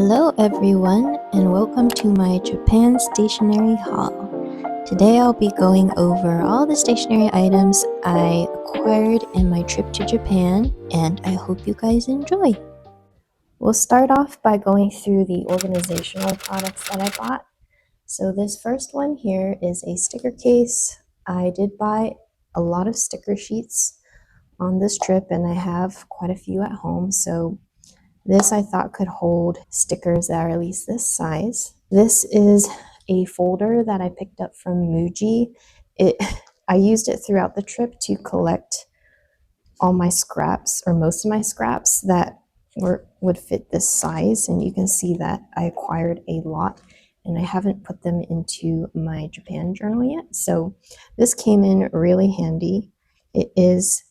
Hello everyone and welcome to my Japan stationery haul. Today I'll be going over all the stationery items I acquired in my trip to Japan and I hope you guys enjoy. We'll start off by going through the organizational products that I bought. So this first one here is a sticker case. I did buy a lot of sticker sheets on this trip and I have quite a few at home, so this I thought could hold stickers that are at least this size. This is a folder that I picked up from Muji. I used it throughout the trip to collect all my scraps, or most of my scraps that would fit this size, and you can see that I acquired a lot and I haven't put them into my Japan journal yet. So this came in really handy. It is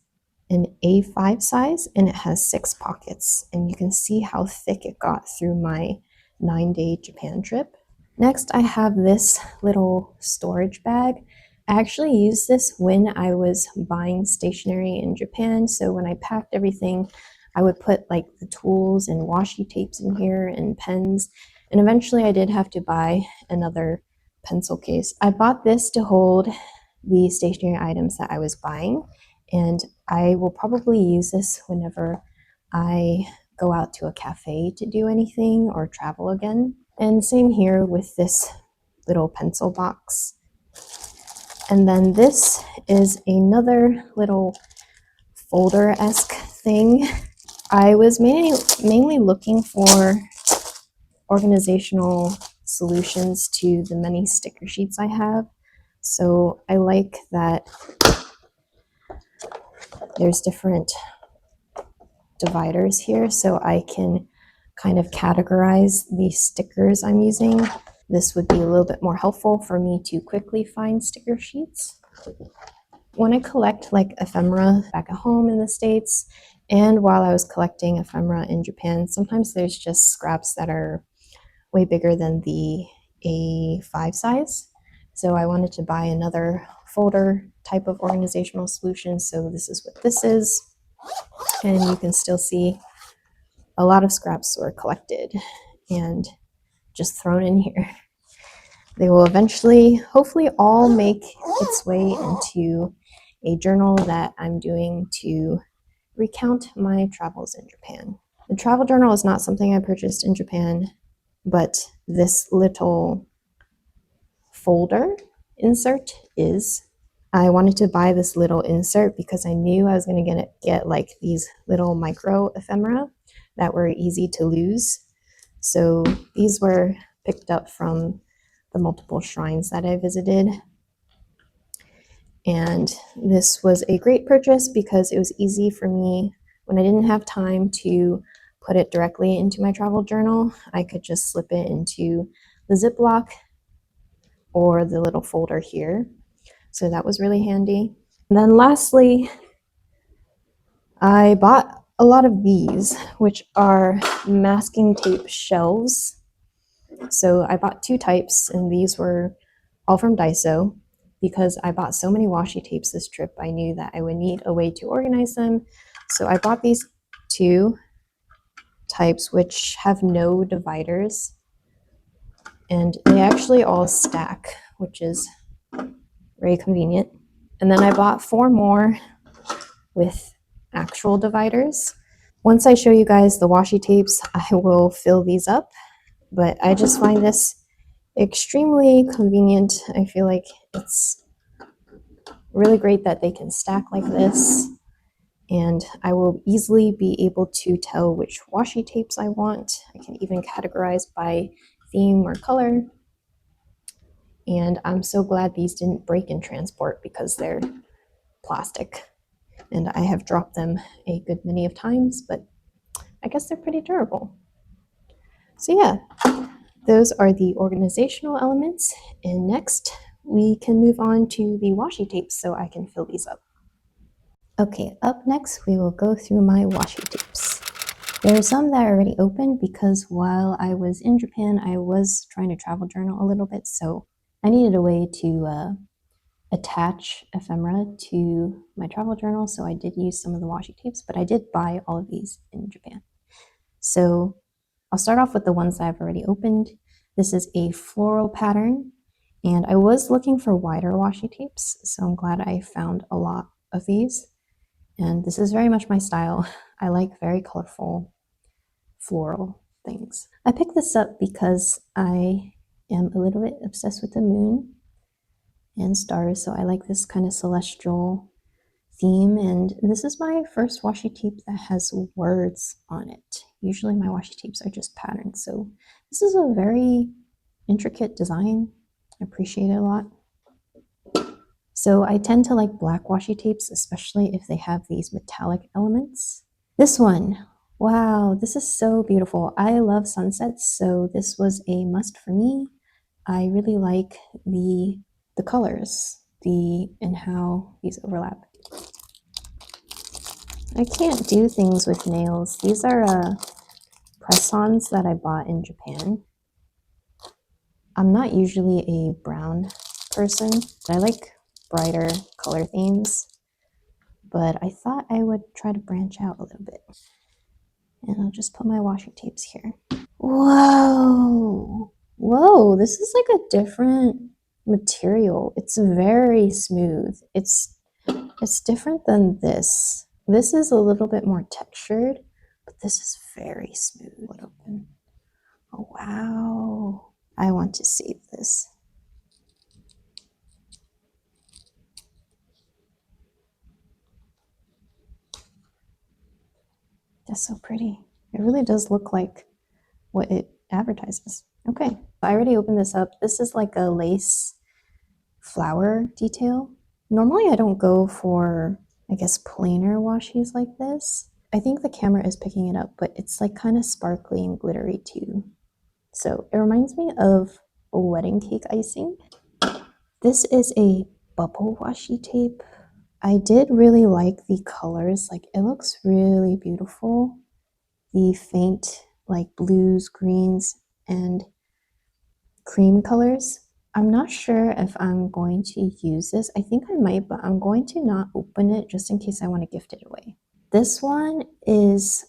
an A5 size and it has 6 pockets, and you can see how thick it got through my 9-day Japan trip. Next, I have this little storage bag. I actually used this when I was buying stationery in Japan, so when I packed everything, I would put like the tools and washi tapes in here and pens, and eventually I did have to buy another pencil case. I bought this to hold the stationery items that I was buying, and I will probably use this whenever I go out to a cafe to do anything or travel again. And same here with this little pencil box. And then this is another little folder-esque thing. I was mainly looking for organizational solutions to the many sticker sheets I have. So I like that there's different dividers here so I can kind of categorize the stickers I'm using. This would be a little bit more helpful for me to quickly find sticker sheets. When I collect like ephemera back at home in the States, and while I was collecting ephemera in Japan, sometimes there's just scraps that are way bigger than the A5 size. So I wanted to buy another folder type of organizational solution. So this is what this is. And you can still see a lot of scraps were collected and just thrown in here. They will eventually, hopefully, all make its way into a journal that I'm doing to recount my travels in Japan. The travel journal is not something I purchased in Japan, but this little folder insert is. I wanted to buy this little insert because I knew I was going to get like these little micro ephemera that were easy to lose. So these were picked up from the multiple shrines that I visited. And this was a great purchase because it was easy for me when I didn't have time to put it directly into my travel journal. I could just slip it into the Ziploc or the little folder here. So that was really handy. And then lastly, I bought a lot of these, which are masking tape shelves. So I bought 2 types, and these were all from Daiso. Because I bought so many washi tapes this trip, I knew that I would need a way to organize them. So I bought these 2 types, which have no dividers. And they actually all stack, which is very convenient. And then I bought 4 more with actual dividers. Once I show you guys the washi tapes, I will fill these up, but I just find this extremely convenient. I feel like it's really great that they can stack like this, and I will easily be able to tell which washi tapes I want. I can even categorize by theme or color, and I'm so glad these didn't break in transport because they're plastic, and I have dropped them a good many of times, but I guess they're pretty durable. So yeah, those are the organizational elements, and next we can move on to the washi tapes so I can fill these up. Okay, up next we will go through my washi tapes. There are some that are already open because while I was in Japan, I was trying to travel journal a little bit, so I needed a way to attach ephemera to my travel journal, so I did use some of the washi tapes, but I did buy all of these in Japan. So I'll start off with the ones that I've already opened. This is a floral pattern, and I was looking for wider washi tapes, so I'm glad I found a lot of these. And this is very much my style. I like very colorful floral things. I picked this up because I am a little bit obsessed with the moon and stars, so I like this kind of celestial theme. And this is my first washi tape that has words on it. Usually my washi tapes are just patterns, so this is a very intricate design. I appreciate it a lot. So I tend to like black washi tapes, especially if they have these metallic elements. This one, wow, this is so beautiful. I love sunsets, so this was a must for me. I really like the colors, and how these overlap. I can't do things with nails. These are press-ons that I bought in Japan. I'm not usually a brown person. I like brighter color themes, but I thought I would try to branch out a little bit. And I'll just put my washi tapes here. Whoa! Whoa, this is like a different material. It's very smooth. It's different than this. This is a little bit more textured, but this is very smooth. Open. Oh, wow. I want to save this. That's so pretty. It really does look like what it advertises. Okay, I already opened this up. This is like a lace flower detail. Normally I don't go for, I guess, plainer washies like this. I think the camera is picking it up, but it's like kind of sparkly and glittery too. So it reminds me of a wedding cake icing. This is a bubble washi tape. I did really like the colors. Like, it looks really beautiful. The faint like blues, greens, and cream colors. I'm not sure if I'm going to use this. I think I might, but I'm going to not open it just in case I want to gift it away. This one is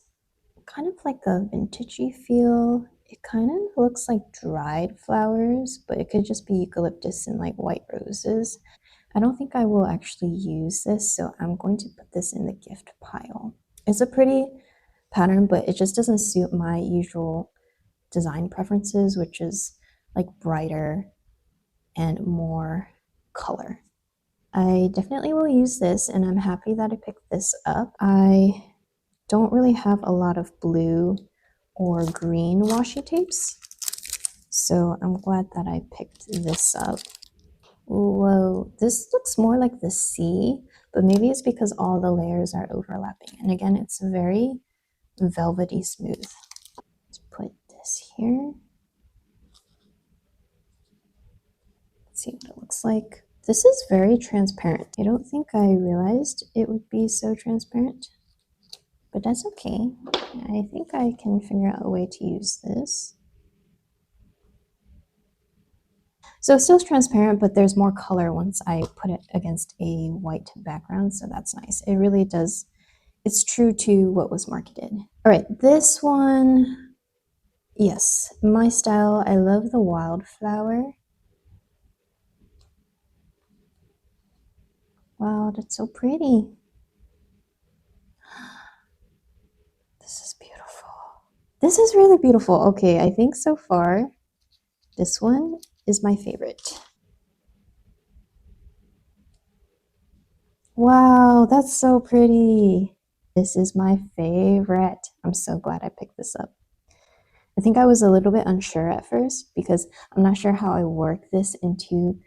kind of like a vintagey feel. It kind of looks like dried flowers, but it could just be eucalyptus and like white roses. I don't think I will actually use this, so I'm going to put this in the gift pile. It's a pretty pattern, but it just doesn't suit my usual design preferences, which is like brighter and more color. I definitely will use this, and I'm happy that I picked this up. I don't really have a lot of blue or green washi tapes, so I'm glad that I picked this up. Whoa, this looks more like the sea, but maybe it's because all the layers are overlapping. And again, it's very velvety smooth. Let's put this here. Let's see what it looks like. This is very transparent. I don't think I realized it would be so transparent, but that's okay. I think I can figure out a way to use this. So it still transparent, but there's more color once I put it against a white background, so that's nice. It really does, it's true to what was marketed. All right, this one, yes, my style. I love the wildflower. Wow, that's so pretty. This is beautiful. This is really beautiful. Okay, I think so far, this one is my favorite. Wow, that's so pretty. This is my favorite. I'm so glad I picked this up. I think I was a little bit unsure at first because I'm not sure how I work this into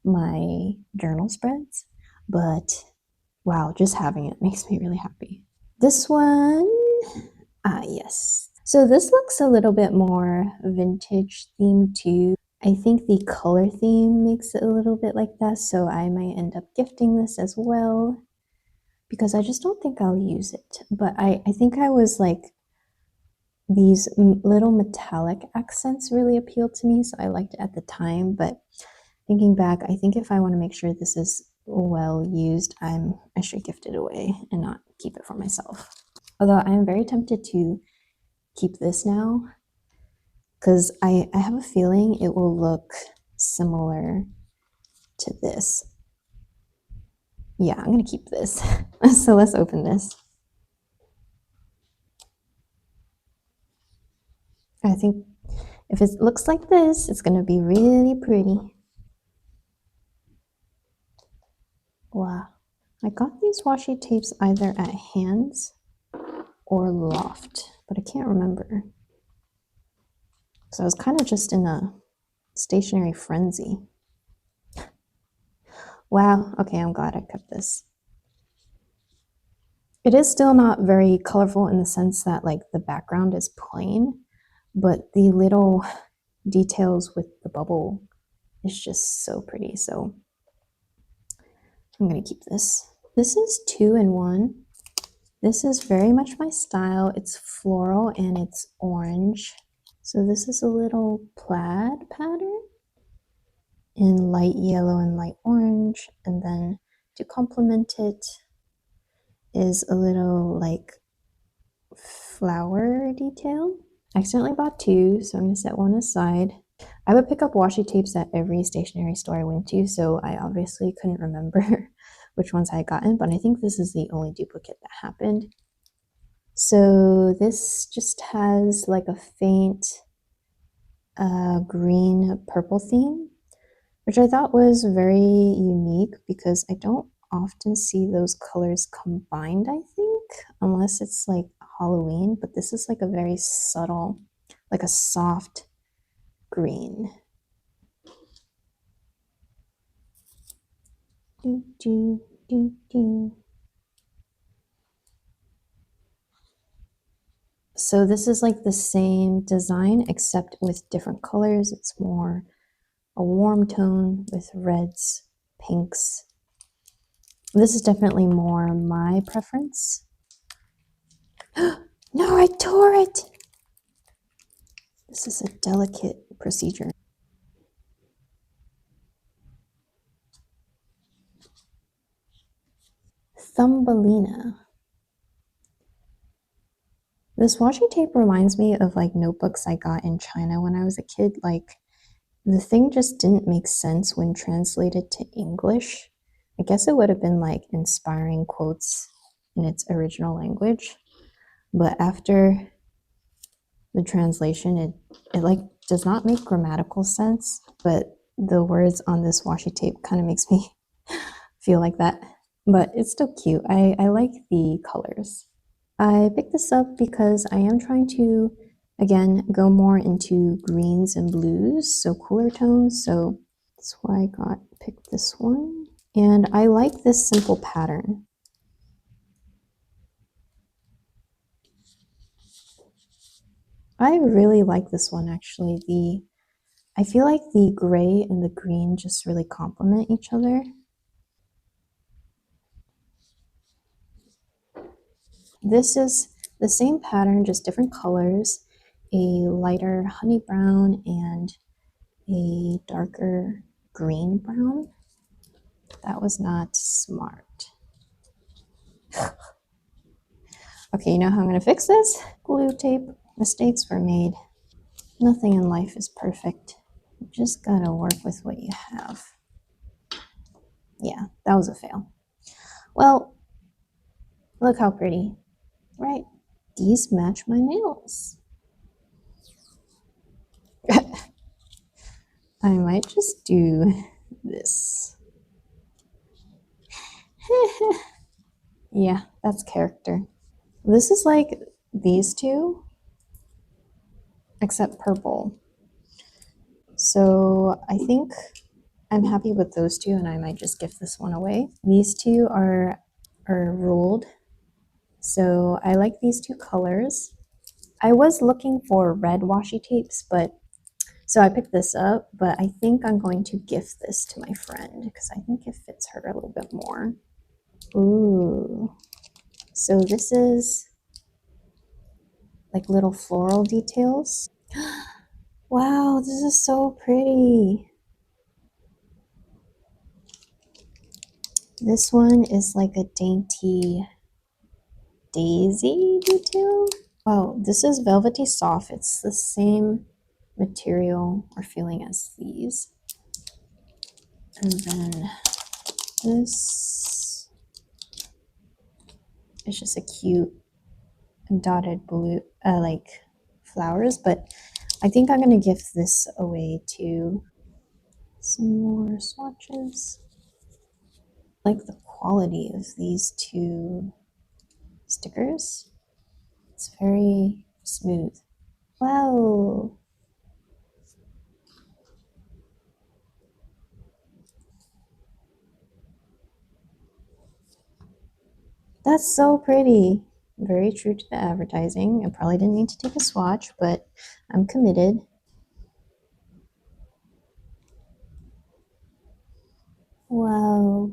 my journal spreads, but wow, just having it makes me really happy. This one, yes. So this looks a little bit more vintage themed too. I think the color theme makes it a little bit like that, so I might end up gifting this as well because I just don't think I'll use it. But I think I was like, these little metallic accents really appealed to me, so I liked it at the time. But thinking back, I think if I want to make sure this is well used, I should gift it away and not keep it for myself. Although I am very tempted to keep this now because I have a feeling it will look similar to this. Yeah, I'm gonna keep this. So let's open this. I think if it looks like this, it's gonna be really pretty. Wow. I got these washi tapes either at Hands or Loft, but I can't remember. So I was kind of just in a stationery frenzy. Wow, okay, I'm glad I kept this. It is still not very colorful in the sense that like the background is plain, but the little details with the bubble is just so pretty. So I'm gonna keep this. This is 2-in-1. This is very much my style. It's floral and it's orange. So this is a little plaid pattern in light yellow and light orange. And then to complement it is a little like flower detail. I accidentally bought two, so I'm going to set one aside. I would pick up washi tapes at every stationery store I went to, so I obviously couldn't remember which ones I had gotten, but I think this is the only duplicate that happened. So this just has like a faint green purple theme, which I thought was very unique because I don't often see those colors combined, I think, unless it's like Halloween, but this is like a very subtle, like a soft green. Do, do, do, do. So this is like the same design except with different colors. It's more a warm tone with reds, pinks. This is definitely more my preference. No, I tore it! This is a delicate procedure. Thumbelina. This washi tape reminds me of like notebooks I got in China when I was a kid. Like the thing just didn't make sense when translated to English. I guess it would have been like inspiring quotes in its original language. But after the translation, it like does not make grammatical sense, but the words on this washi tape kind of makes me feel like that. But it's still cute. I like the colors. I picked this up because I am trying to, again, go more into greens and blues, so cooler tones. So that's why I picked this one. And I like this simple pattern. I really like this one actually. I feel like the gray and the green just really complement each other. This is the same pattern, just different colors, a lighter honey brown and a darker green brown. That was not smart. Okay, you know how I'm gonna fix this? Glue tape. Mistakes were made. Nothing in life is perfect. You just gotta work with what you have. Yeah, that was a fail. Well, look how pretty, right? These match my nails. I might just do this. Yeah, that's character. This is like these two, except purple. So I think I'm happy with those two, and I might just give this one away. These two are ruled, so I like these two colors. I was looking for red washi tapes, but so I picked this up, but I think I'm going to gift this to my friend because I think it fits her a little bit more. Ooh. So this is like little floral details. Wow, this is so pretty. This one is like a dainty daisy detail. Wow, this is velvety soft. It's the same material or feeling as these. And then this is just a cute dotted blue, like flowers, but I think I'm gonna give this away to some more swatches. Like the quality of these two stickers. It's very smooth. Wow. That's so pretty. Very true to the advertising. I probably didn't need to take a swatch, but I'm committed. Wow.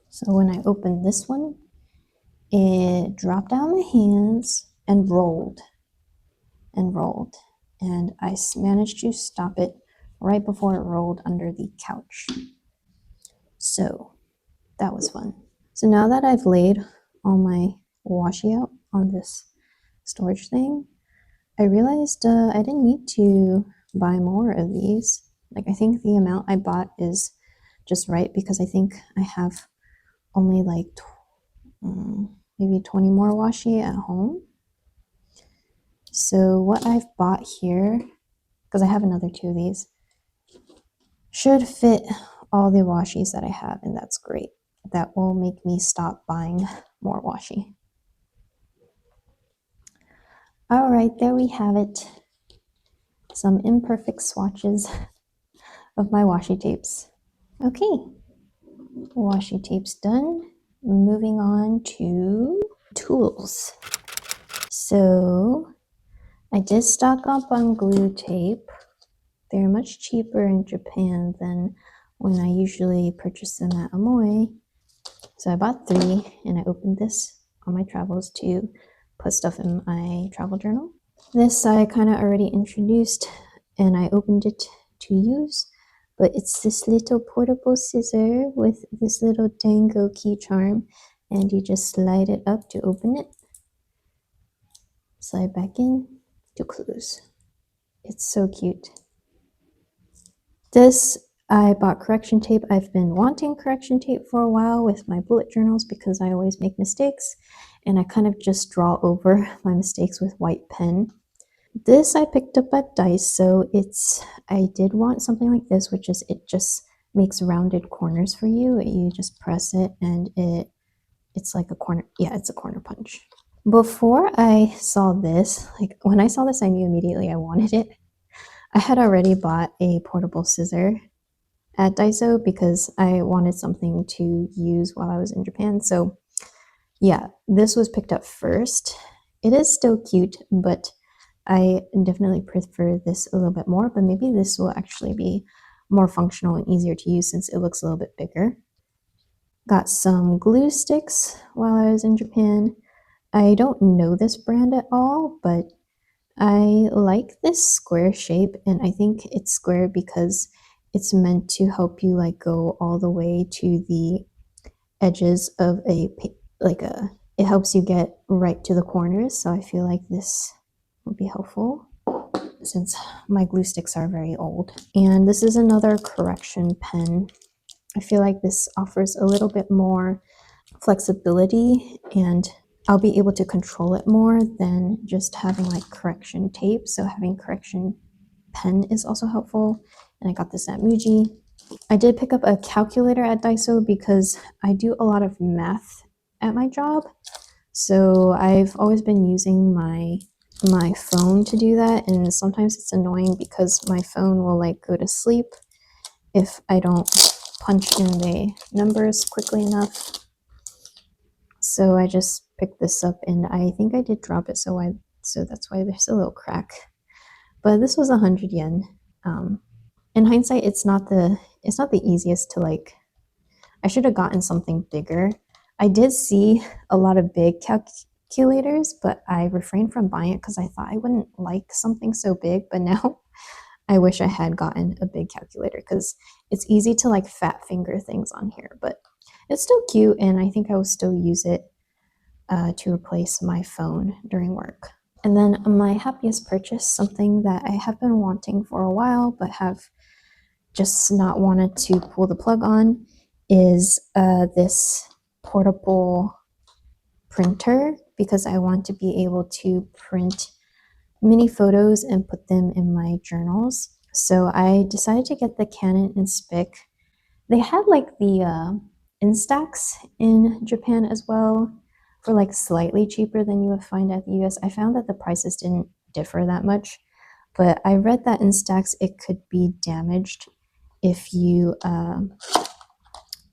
So when I opened this one, it dropped down my hands and rolled and rolled. And I managed to stop it right before it rolled under the couch. So that was fun. So now that I've laid all my washi out on this storage thing, I realized I didn't need to buy more of these. Like, I think the amount I bought is just right because I think I have only like maybe 20 more washi at home. So what I've bought here, because I have another two of these, should fit all the washis that I have, and that's great. That will make me stop buying more washi. All right, there we have it. Some imperfect swatches of my washi tapes. Okay, washi tapes done. Moving on to tools. So I did stock up on glue tape. They're much cheaper in Japan than when I usually purchase them at Amoy. So I bought 3 and I opened this on my travels to put stuff in my travel journal. This I kind of already introduced and I opened it to use, but it's this little portable scissor with this little dango key charm, and you just slide it up to open it, slide back in to close. It's so cute. This, I bought correction tape. I've been wanting correction tape for a while with my bullet journals because I always make mistakes, and I kind of just draw over my mistakes with white pen. This I picked up at Daiso. I did want something like this, which is it just makes rounded corners for you. You just press it and it's like a corner. Yeah, it's a corner punch. Before I saw this, like when I saw this, I knew immediately I wanted it. I had already bought a portable scissor at Daiso because I wanted something to use while I was in Japan. So yeah, this was picked up first. It is still cute, but I definitely prefer this a little bit more, but maybe this will actually be more functional and easier to use since it looks a little bit bigger. Got some glue sticks while I was in Japan. I don't know this brand at all, but I like this square shape, and I think it's square because it's meant to help you like go all the way to the edges of it helps you get right to the corners. So I feel like this would be helpful since my glue sticks are very old. And this is another correction pen. I feel like this offers a little bit more flexibility and I'll be able to control it more than just having like correction tape. So having correction pen is also helpful. And I got this at Muji. I did pick up a calculator at Daiso because I do a lot of math at my job. So I've always been using my phone to do that, and sometimes it's annoying because my phone will like go to sleep if I don't punch in the numbers quickly enough. So I just picked this up and I think I did drop it, so that's why there's a little crack. But this was 100 yen. In hindsight, it's not the easiest to like. I should have gotten something bigger. I did see a lot of big calculators, but I refrained from buying it because I thought I wouldn't like something so big. But now I wish I had gotten a big calculator because it's easy to like fat finger things on here. But It's still cute, and I think I will still use it to replace my phone during work. And then my happiest purchase, something that I have been wanting for a while but have just not wanted to pull the plug on, is this portable printer, because I want to be able to print mini photos and put them in my journals. So I decided to get the Canon Inspic. They had like the Instax in Japan as well, for like slightly cheaper than you would find at the US. I found that the prices didn't differ that much, but I read that Instax, it could be damaged if you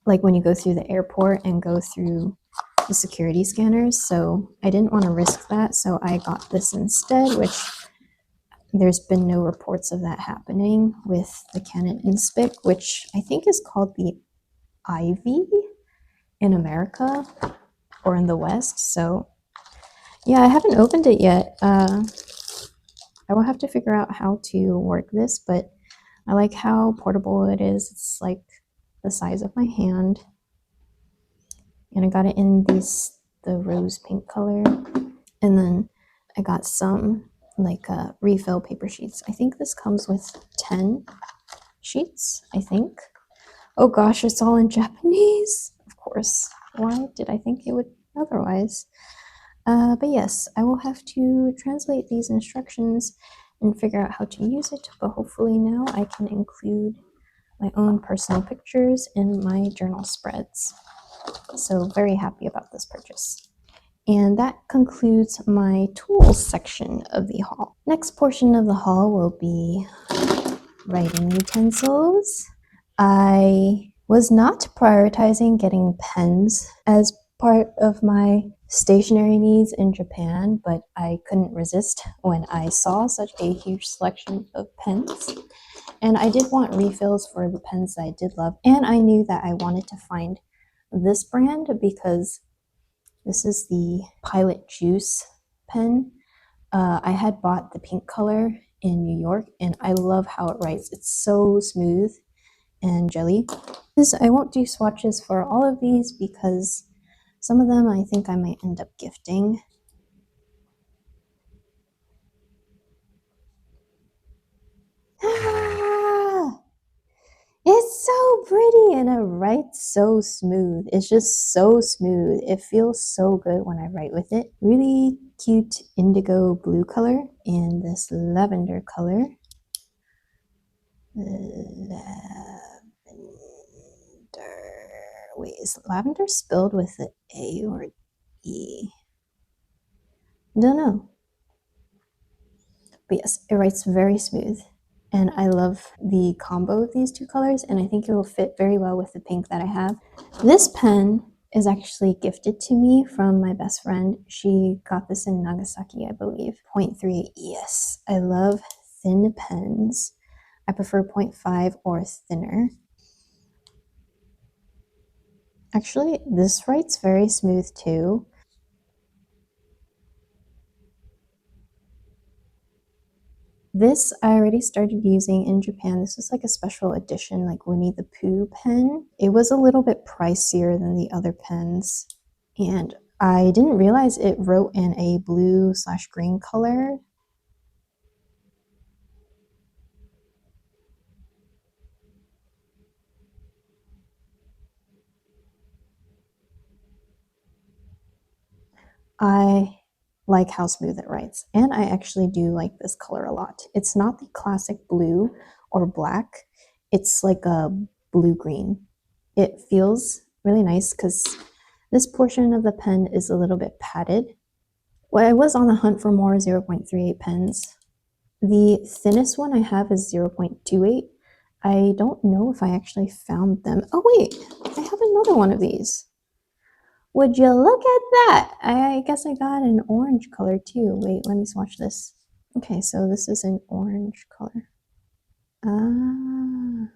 like when you go through the airport and go through the security scanners. So I didn't want to risk that, so I got this instead, which there's been no reports of that happening with the Canon Inspic, which I think is called the Ivy in America or in the West. So yeah, I haven't opened it yet. I will have to figure out how to work this, but I like how portable it is. It's like the size of my hand, and I got it in the rose pink color, and then I got some like refill paper sheets. I think this comes with 10 sheets, I think. Oh gosh, it's all in Japanese. Of course. Why did I think it would otherwise? But yes, I will have to translate these instructions and figure out how to use it. But hopefully now I can include my own personal pictures in my journal spreads. So very happy about this purchase. And that concludes my tools section of the haul. Next portion of the haul will be writing utensils. I was not prioritizing getting pens as part of my stationery needs in Japan, but I couldn't resist when I saw such a huge selection of pens. And I did want refills for the pens that I did love, and I knew that I wanted to find this brand because this is the Pilot Juice pen. I had bought the pink color in New York, and I love how it writes. It's so smooth and jelly. I won't do swatches for all of these because some of them I think I might end up gifting. Ah, it's so pretty and it writes so smooth. It's just so smooth. It feels so good when I write with it. Really cute indigo blue color and this lavender color. Lavender. Wait, is lavender spelled with an A or E? Don't know. But yes, it writes very smooth. And I love the combo of these two colors, and I think it will fit very well with the pink that I have. This pen is actually gifted to me from my best friend. She got this in Nagasaki, I believe. 0.3, yes. I love thin pens. I prefer 0.5 or thinner. Actually, this writes very smooth too. This I already started using in Japan. This was like a special edition, like Winnie the Pooh pen. It was a little bit pricier than the other pens, and I didn't realize it wrote in a blue/green color. I like how smooth it writes, and I actually do like this color a lot. It's not the classic blue or black, it's like a blue-green. It feels really nice because this portion of the pen is a little bit padded. Well, I was on the hunt for more 0.38 pens. The thinnest one I have is 0.28. I don't know if I actually found them. Oh wait, I have another one of these. Would you look at that? I guess I got an orange color too. Wait, let me swatch this. Okay, so this is an orange color. Ah.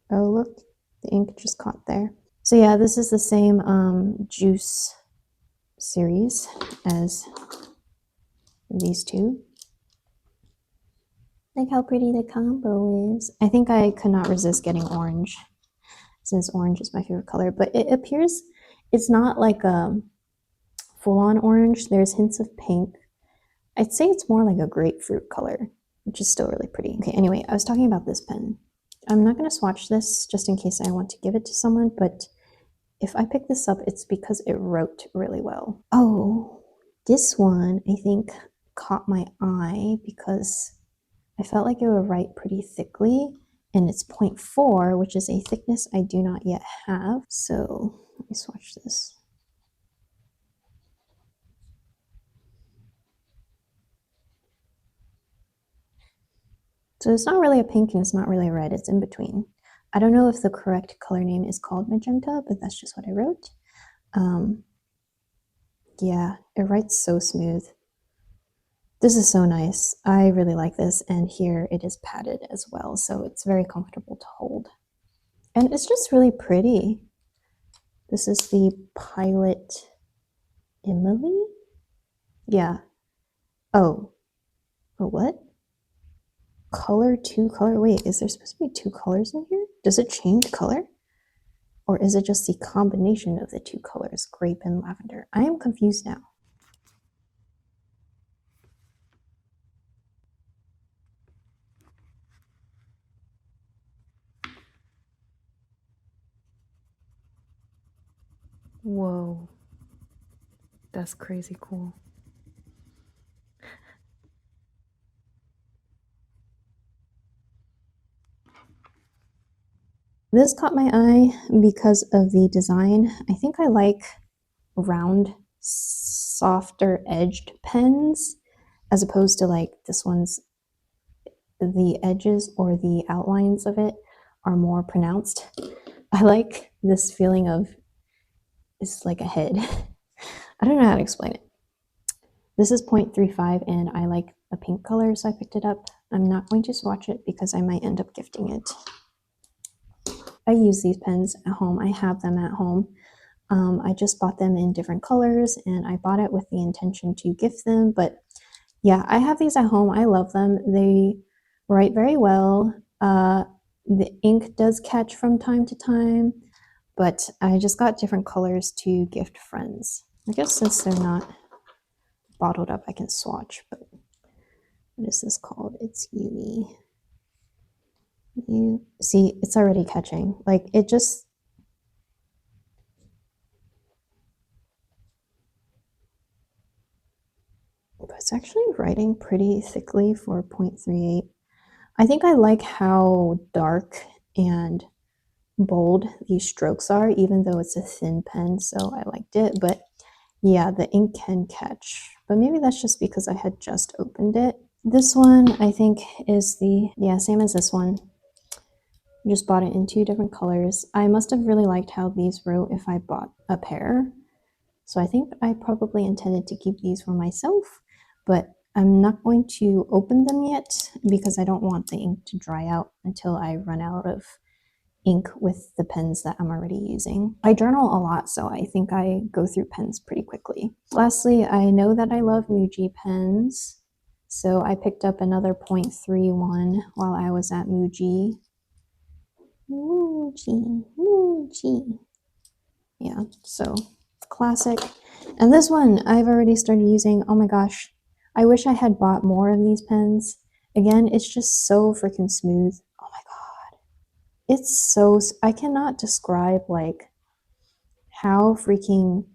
Oh, look, the ink just caught there. So yeah, this is the same juice series as these two. Like how pretty the combo is. I think I could not resist getting orange. since orange is my favorite color, but it appears it's not like a full-on orange. There's hints of pink. I'd say it's more like a grapefruit color, which is still really pretty. Okay, anyway, I was talking about this pen. I'm not going to swatch this just in case I want to give it to someone, but if I pick this up, it's because it wrote really well. Oh, this one I think caught my eye because I felt like it would write pretty thickly, and it's 0.4, which is a thickness I do not yet have. So let me swatch this. So it's not really a pink and it's not really a red, it's in between. I don't know if the correct color name is called magenta, but that's just what I wrote. Yeah, it writes so smooth. This is so nice. I really like this, and here it is padded as well, so it's very comfortable to hold. And it's just really pretty. This is the Pilot Emily? Yeah. Oh. Oh, what? Color, two color. Wait, is there supposed to be two colors in here? Does it change color? Or is it just the combination of the two colors, grape and lavender? I am confused now. Whoa. That's crazy cool. This caught my eye because of the design. I think I like round, softer edged pens as opposed to like this one's, the edges or the outlines of it are more pronounced. I like this feeling of it's like a head. I don't know how to explain it. This is 0.35 and I like a pink color, so I picked it up. I'm not going to swatch it because I might end up gifting it. I use these pens at home. I have them at home. I just bought them in different colors and I bought it with the intention to gift them. But yeah, I have these at home. I love them. They write very well. The ink does catch from time to time, but I just got different colors to gift friends. I guess since they're not bottled up, I can swatch. But what is this called? It's Uni. You see, it's already catching. Like it just. But it's actually writing pretty thickly for 0.38. I think I like how dark and bold these strokes are, even though it's a thin pen, so I liked it. But yeah, the ink can catch. But maybe that's just because I had just opened it. This one, I think, is the, yeah, same as this one. Just bought it in two different colors. I must have really liked how these wrote if I bought a pair. So I think I probably intended to keep these for myself, but I'm not going to open them yet because I don't want the ink to dry out until I run out of ink with the pens that I'm already using. I journal a lot, so I think I go through pens pretty quickly. Lastly, I know that I love Muji pens, so I picked up another 0.31 while I was at Muji. Muji. Yeah, so classic. And this one I've already started using. Oh my gosh, I wish I had bought more of these pens. Again, it's just so freaking smooth. Oh my god. It's so, I cannot describe like how freaking,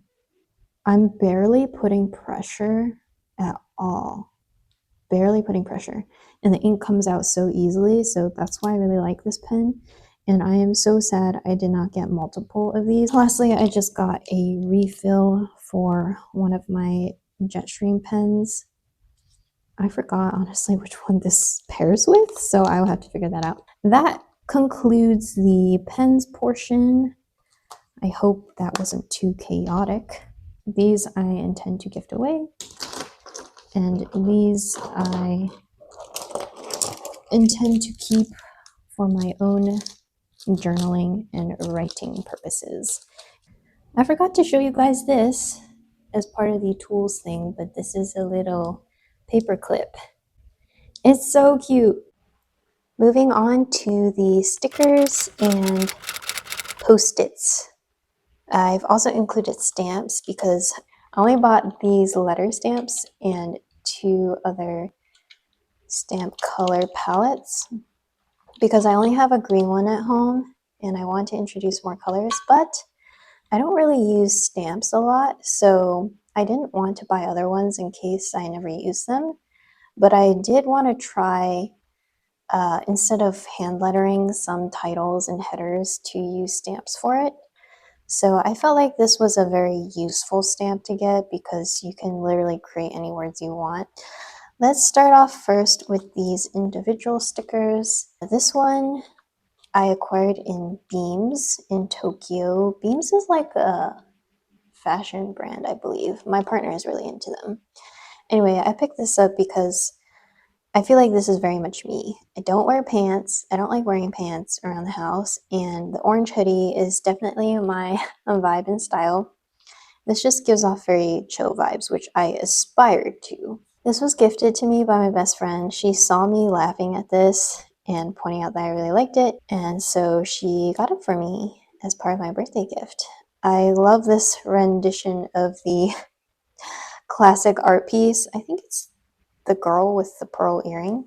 I'm barely putting pressure at all. Barely putting pressure. And the ink comes out so easily, so that's why I really like this pen. And I am so sad I did not get multiple of these. Lastly, I just got a refill for one of my Jetstream pens. I forgot, honestly, which one this pairs with, so I will have to figure that out. That concludes the pens portion. I hope that wasn't too chaotic. These I intend to gift away, and these I intend to keep for my own journaling and writing purposes. I forgot to show you guys this as part of the tools thing, but this is a little paper clip. It's so cute. Moving on to the stickers and Post-its. I've also included stamps because I only bought these letter stamps and two other stamp color palettes because I only have a green one at home and I want to introduce more colors, but I don't really use stamps a lot, so I didn't want to buy other ones in case I never use them. But I did want to try, instead of hand lettering some titles and headers, to use stamps for it. So I felt like this was a very useful stamp to get because you can literally create any words you want. Let's start off first with these individual stickers. This one I acquired in Beams in Tokyo. Beams is like a fashion brand, I believe. My partner is really into them. Anyway, I picked this up because I feel like this is very much me. I don't wear pants. I don't like wearing pants around the house, and the orange hoodie is definitely my vibe and style. This just gives off very chill vibes, which I aspire to. This was gifted to me by my best friend. She saw me laughing at this and pointing out that I really liked it, and so she got it for me as part of my birthday gift. I love this rendition of the classic art piece. I think it's the girl with the pearl earring,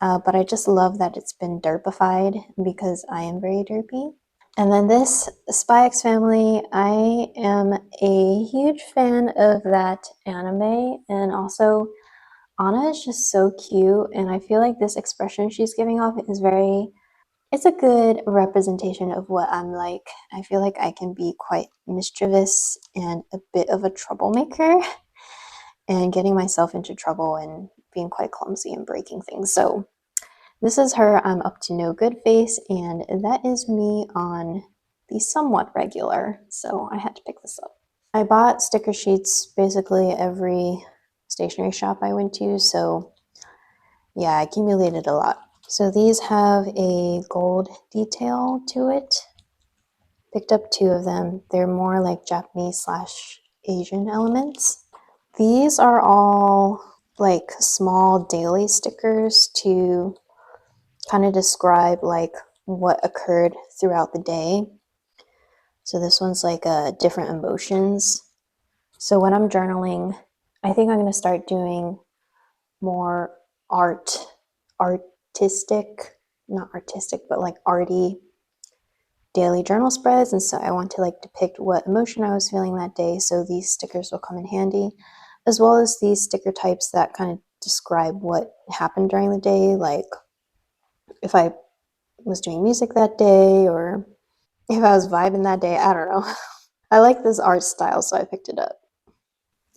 but I just love that it's been derpified because I am very derpy. And then this Spy X Family, I am a huge fan of that anime, and also Anna is just so cute, and I feel like this expression she's giving off is very, it's a good representation of what I'm like. I feel like I can be quite mischievous and a bit of a troublemaker and getting myself into trouble and being quite clumsy and breaking things. So this is her I'm up to no good face, and that is me on the somewhat regular. So I had to pick this up. I bought sticker sheets basically every stationery shop I went to, so yeah, I accumulated a lot. So these have a gold detail to it. Picked up two of them. They're more like Japanese slash Asian elements. These are all like small daily stickers to kind of describe like what occurred throughout the day. So this one's like different emotions. So when I'm journaling, I think I'm going to start doing more artistic, not artistic, but like arty daily journal spreads. And so I want to like depict what emotion I was feeling that day. So these stickers will come in handy, as well as these sticker types that kind of describe what happened during the day. Like if I was doing music that day or if I was vibing that day, I don't know. I like this art style, so I picked it up.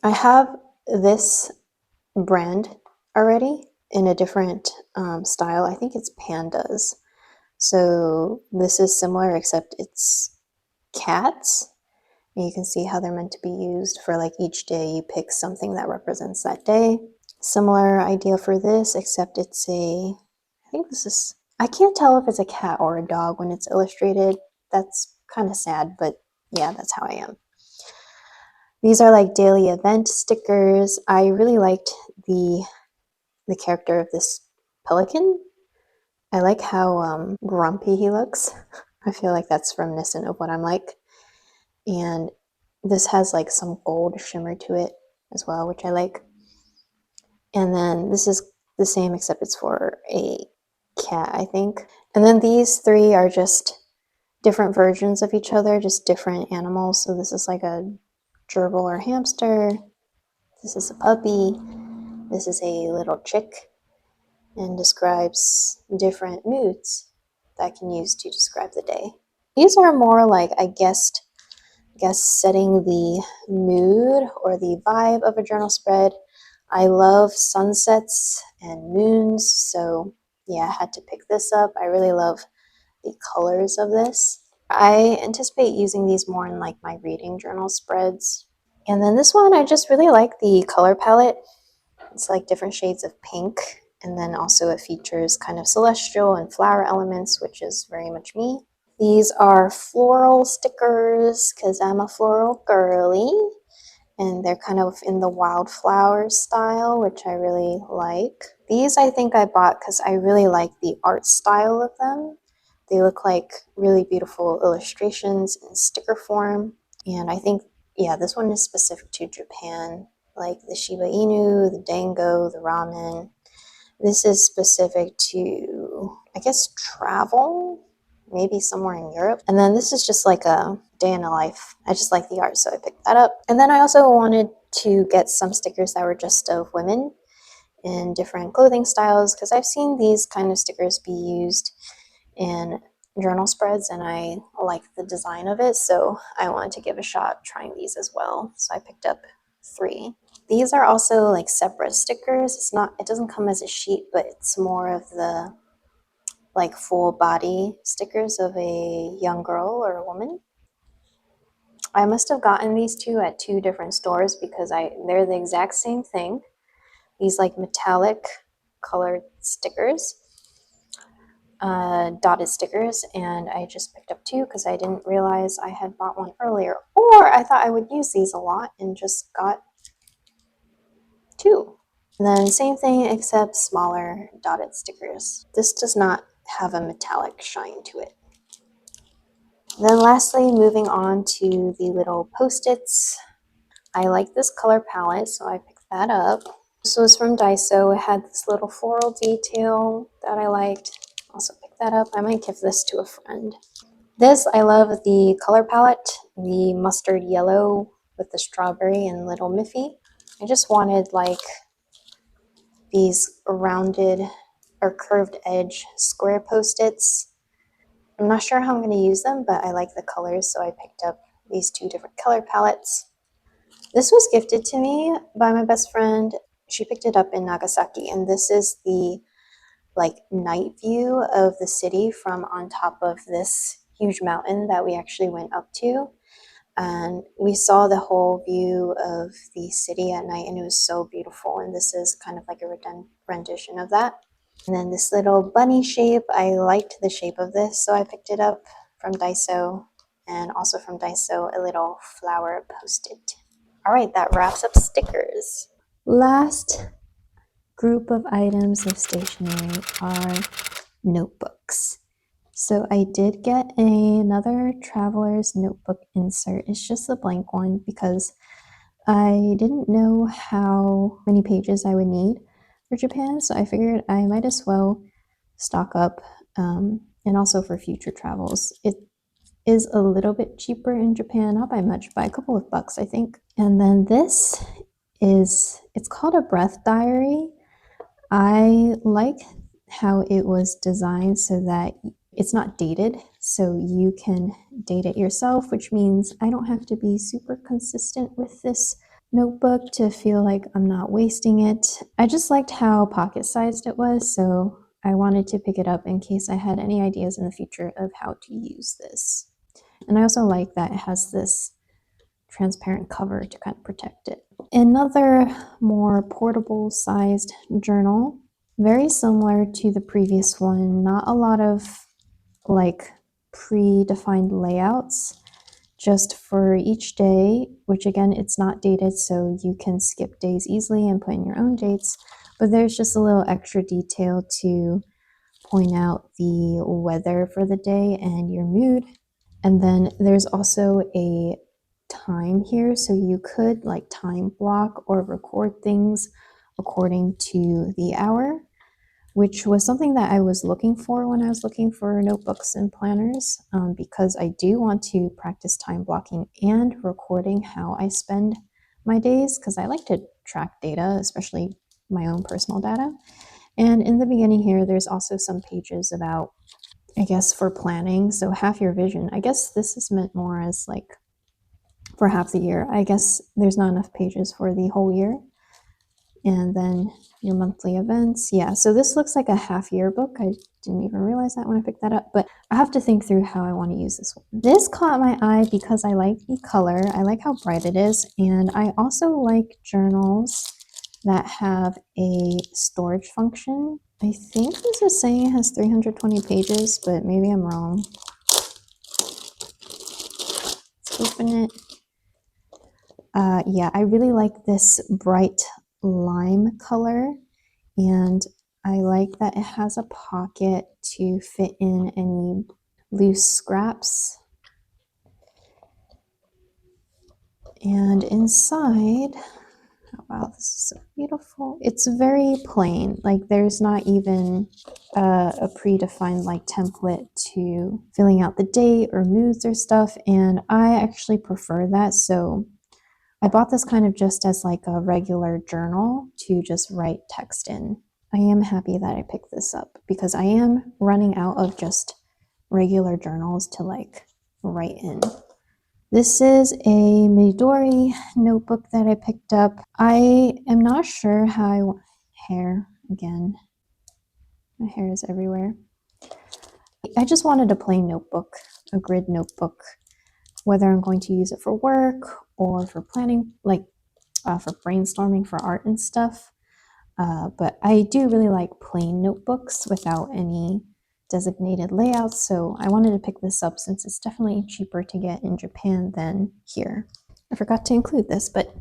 I have this brand already in a different style. I think it's pandas. So this is similar, except it's cats. And you can see how they're meant to be used for like each day you pick something that represents that day. Similar idea for this, except it's I think this is, I can't tell if it's a cat or a dog when it's illustrated. That's kind of sad, but yeah, that's how I am. These are like daily event stickers. I really liked the character of this pelican. I like how grumpy he looks. I feel like that's reminiscent of what I'm like. And this has like some gold shimmer to it as well, which I like. And then this is the same except it's for a cat, I think. And then these three are just different versions of each other, just different animals. So this is like a gerbil or hamster. This is a puppy. This is a little chick, and describes different moods that I can use to describe the day. These are more like, I guess setting the mood or the vibe of a journal spread. I love sunsets and moons, so yeah, I had to pick this up. I really love the colors of this. I anticipate using these more in like my reading journal spreads. And then this one, I just really like the color palette. It's like different shades of pink, and then also it features kind of celestial and flower elements, which is very much me. These are floral stickers because I'm a floral girly, and they're kind of in the wildflower style, which I really like. These I think I bought because I really like the art style of them. They look like really beautiful illustrations in sticker form. And I think, yeah, this one is specific to Japan, like the Shiba Inu, the Dango, the ramen. This is specific to, I guess, travel, maybe somewhere in Europe. And then this is just like a day in the life. I just like the art, so I picked that up. And then I also wanted to get some stickers that were just of women in different clothing styles, because I've seen these kind of stickers be used in journal spreads and I like the design of it, so I wanted to give a shot trying these as well. So I picked up 3. These are also like separate stickers. It doesn't come as a sheet, but it's more of the like full body stickers of a young girl or a woman. I must have gotten these 2 at 2 different stores because they're the exact same thing. These like metallic colored stickers, dotted stickers, and I just picked up 2 because I didn't realize I had bought one earlier, or I thought I would use these a lot and just got 2. And then same thing except smaller dotted stickers. This does not have a metallic shine to it. Then lastly, moving on to the little post-its. I like this color palette, so I picked that up. This was from Daiso. It had this little floral detail that I liked. Also picked that up. I might give this to a friend. This, I love the color palette, the mustard yellow with the strawberry and little Miffy. I just wanted like these rounded or curved edge square post-its. I'm not sure how I'm going to use them, but I like the colors, so I picked up these 2 different color palettes. This was gifted to me by my best friend. She picked it up in Nagasaki, and this is the like night view of the city from on top of this huge mountain that we actually went up to. And we saw the whole view of the city at night, and it was so beautiful. And this is kind of like a rendition of that. And then this little bunny shape, I liked the shape of this, so I picked it up from Daiso. And also from Daiso, a little flower post-it. All right, that wraps up stickers. Last group of items of stationery are notebooks. So I did get another traveler's notebook insert. It's just a blank one because I didn't know how many pages I would need for Japan, so I figured I might as well stock up, and also for future travels. It is a little bit cheaper in Japan, not by much, by a couple of bucks, I think. And then this it's called a breath diary. I like how it was designed so that it's not dated, so you can date it yourself, which means I don't have to be super consistent with this notebook to feel like I'm not wasting it. I just liked how pocket-sized it was, so I wanted to pick it up in case I had any ideas in the future of how to use this. And I also like that it has this transparent cover to kind of protect it. Another more portable sized journal, very similar to the previous one, not a lot of like predefined layouts, just for each day, which again, it's not dated, so you can skip days easily and put in your own dates, but there's just a little extra detail to point out the weather for the day and your mood. And then there's also a time here, so you could like time block or record things according to the hour, which was something that I was looking for when I was looking for notebooks and planners, because I do want to practice time blocking and recording how I spend my days, because I like to track data, especially my own personal data. And in the beginning here, there's also some pages about, I guess, for planning. So half your vision. I guess this is meant more as like for half the year. I guess there's not enough pages for the whole year. And then your monthly events. Yeah, so this looks like a half year book. I didn't even realize that when I picked that up, but I have to think through how I want to use this one. This caught my eye because I like the color. I like how bright it is. And I also like journals that have a storage function. I think this is saying it has 320 pages, but maybe I'm wrong. Let's open it. Yeah, I really like this bright lime color, and I like that it has a pocket to fit in any loose scraps. And inside, oh, wow, this is so beautiful. It's very plain. Like there's not even a predefined like template to filling out the date or moods or stuff. And I actually prefer that. So I bought this kind of just as like a regular journal to just write text in. I am happy that I picked this up because I am running out of just regular journals to like write in. This is a Midori notebook that I picked up. I am not sure how I want hair again. My hair is everywhere. I just wanted a plain notebook, a grid notebook, whether I'm going to use it for work or for planning, like for brainstorming for art and stuff. But I do really like plain notebooks without any designated layouts, so I wanted to pick this up since it's definitely cheaper to get in Japan than here. I forgot to include this, but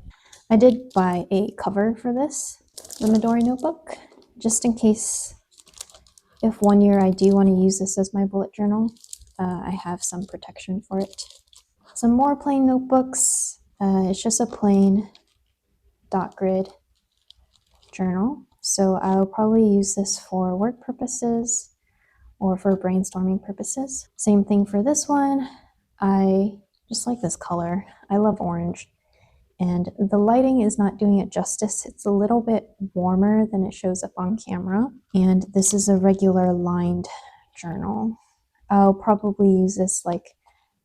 I did buy a cover for this, the Midori notebook, just in case if one year I do want to use this as my bullet journal, I have some protection for it. Some more plain notebooks. It's just a plain dot grid journal. So I'll probably use this for work purposes or for brainstorming purposes. Same thing for this one. I just like this color. I love orange. And the lighting is not doing it justice. It's a little bit warmer than it shows up on camera. And this is a regular lined journal. I'll probably use this like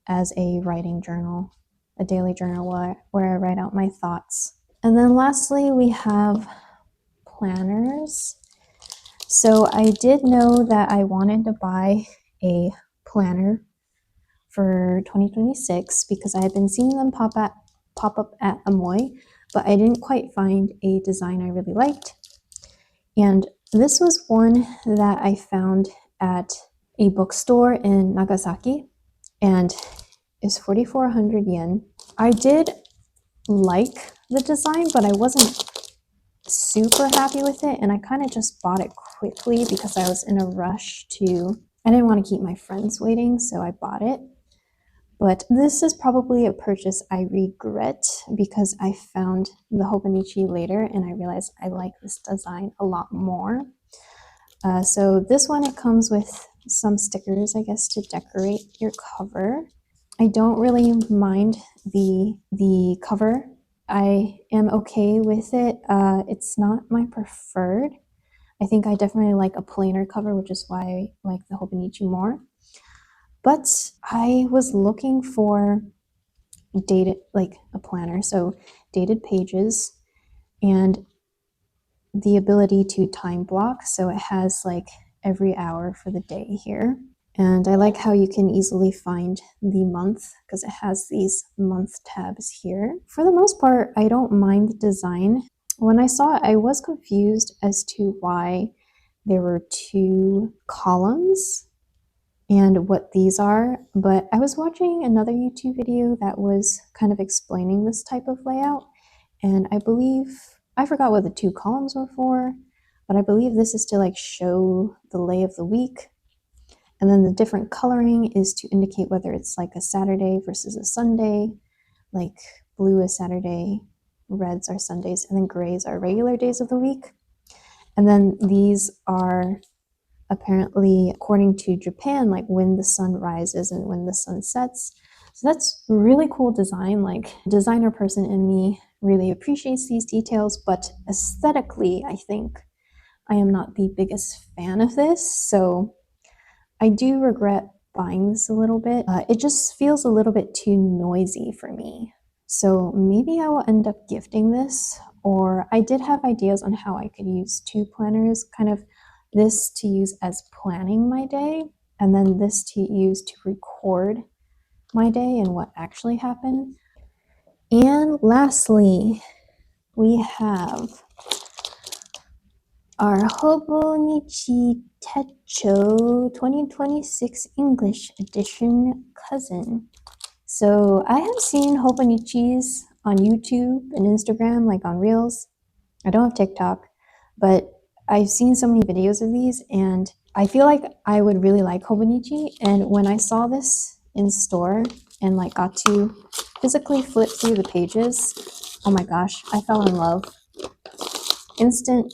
as a writing journal, a daily journal where I write out my thoughts. And then lastly, we have planners. So I did know that I wanted to buy a planner for 2026 because I had been seeing them pop up at Amoy, but I didn't quite find a design I really liked. And this was one that I found at a bookstore in Nagasaki, and is 4,400 yen. I did like the design, but I wasn't super happy with it, and I kind of just bought it quickly because I was in a rush I didn't want to keep my friends waiting, so I bought it. But this is probably a purchase I regret because I found the Hobonichi later and I realized I like this design a lot more. So this one, it comes with some stickers, I guess, to decorate your cover. I don't really mind the cover. I am okay with it. It's not my preferred. I think I definitely like a plainer cover, which is why I like the Hobonichi more. But I was looking for dated, like a planner, so dated pages and the ability to time block. So it has like every hour for the day here. And I like how you can easily find the month because it has these month tabs here. For the most part, I don't mind the design. When I saw it, I was confused as to why there were two columns and what these are, but I was watching another YouTube video that was kind of explaining this type of layout, and I forgot what the two columns were for, but I believe this is to like show the lay of the week. And then the different coloring is to indicate whether it's like a Saturday versus a Sunday, like blue is Saturday, reds are Sundays, and then grays are regular days of the week. And then these are apparently, according to Japan, like when the sun rises and when the sun sets. So that's really cool design. Like, designer person in me really appreciates these details, but aesthetically, I think I am not the biggest fan of this. So I do regret buying this a little bit. It just feels a little bit too noisy for me. So maybe I will end up gifting this, or I did have ideas on how I could use two planners, kind of this to use as planning my day, and then this to use to record my day and what actually happened. And lastly, we have our Hobonichi Techo 2026 English edition cousin. So I have seen Hobonichis on YouTube and Instagram, like on Reels. I don't have TikTok, but I've seen so many videos of these, and I feel like I would really like Hobonichi, and when I saw this in store and like got to physically flip through the pages, oh my gosh, I fell in love. Instant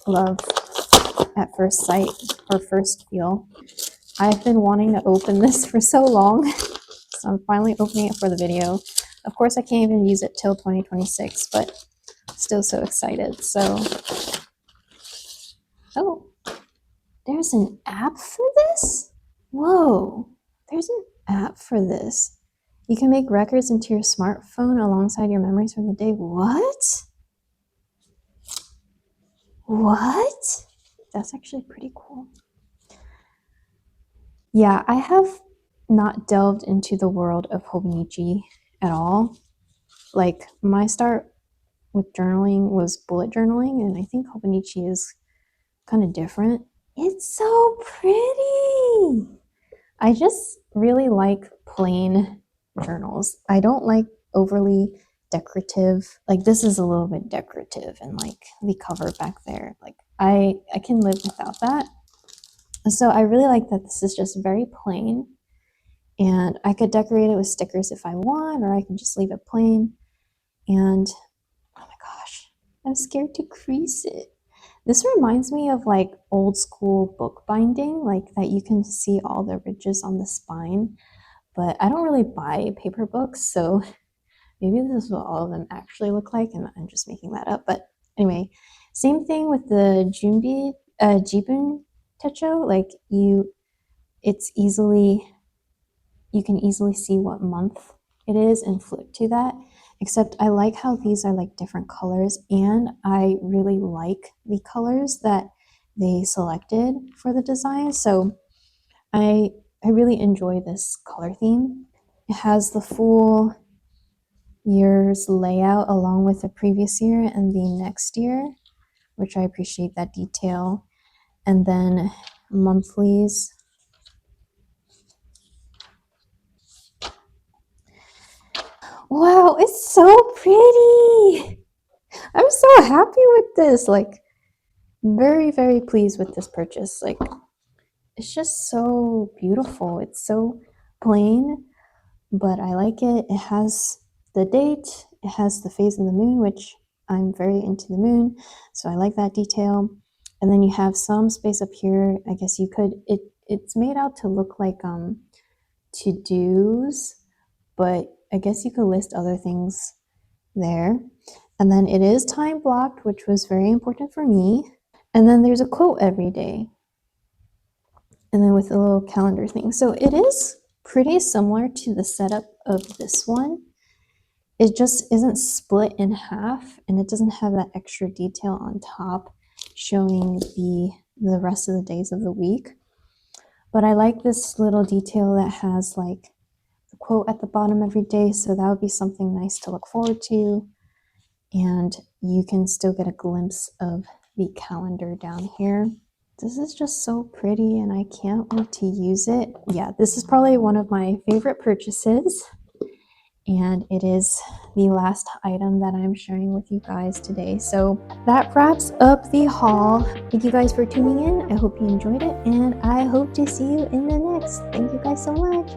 love at first sight or first feel. I've been wanting to open this for so long, so I'm finally opening it for the video. Of course, I can't even use it till 2026, but still so excited. So, oh, there's an app for this? Whoa, there's an app for this. You can make records into your smartphone alongside your memories from the day. What? What? That's actually pretty cool. Yeah, I have not delved into the world of Hobonichi at all. Like, my start with journaling was bullet journaling, and I think Hobonichi is kind of different. It's so pretty. I just really like plain journals. I don't like overly decorative. Like, this is a little bit decorative, and like the cover back there. Like, I can live without that. So I really like that this is just very plain, and I could decorate it with stickers if I want, or I can just leave it plain. And oh my gosh, I'm scared to crease it. This reminds me of like old school book binding, like that you can see all the ridges on the spine. But I don't really buy paper books, so maybe this is what all of them actually look like, and I'm just making that up. But anyway, same thing with the Jibun Techo. Like you can easily see what month it is and flip to that. Except I like how these are like different colors, and I really like the colors that they selected for the design. So I really enjoy this color theme. It has the full year's layout along with the previous year and the next year, which I appreciate that detail. And then monthlies. Wow, it's so pretty. I'm so happy with this. Like, very, very pleased with this purchase. Like, it's just so beautiful. It's so plain, but I like it. It has the date, it has the phase of the moon, which I'm very into the moon, so I like that detail. And then you have some space up here. I guess you could, it's made out to look like to-dos, but I guess you could list other things there. And then it is time blocked, which was very important for me. And then there's a quote every day. And then with a little calendar thing. So it is pretty similar to the setup of this one. It just isn't split in half, and it doesn't have that extra detail on top showing the rest of the days of the week. But I like this little detail that has like the quote at the bottom every day, so that would be something nice to look forward to. And you can still get a glimpse of the calendar down here. This is just so pretty, and I can't wait to use it. Yeah, this is probably one of my favorite purchases, and it is the last item that I'm sharing with you guys today. So that wraps up the haul. Thank you guys for tuning in. I hope you enjoyed it, and I hope to see you in the next. Thank you guys so much.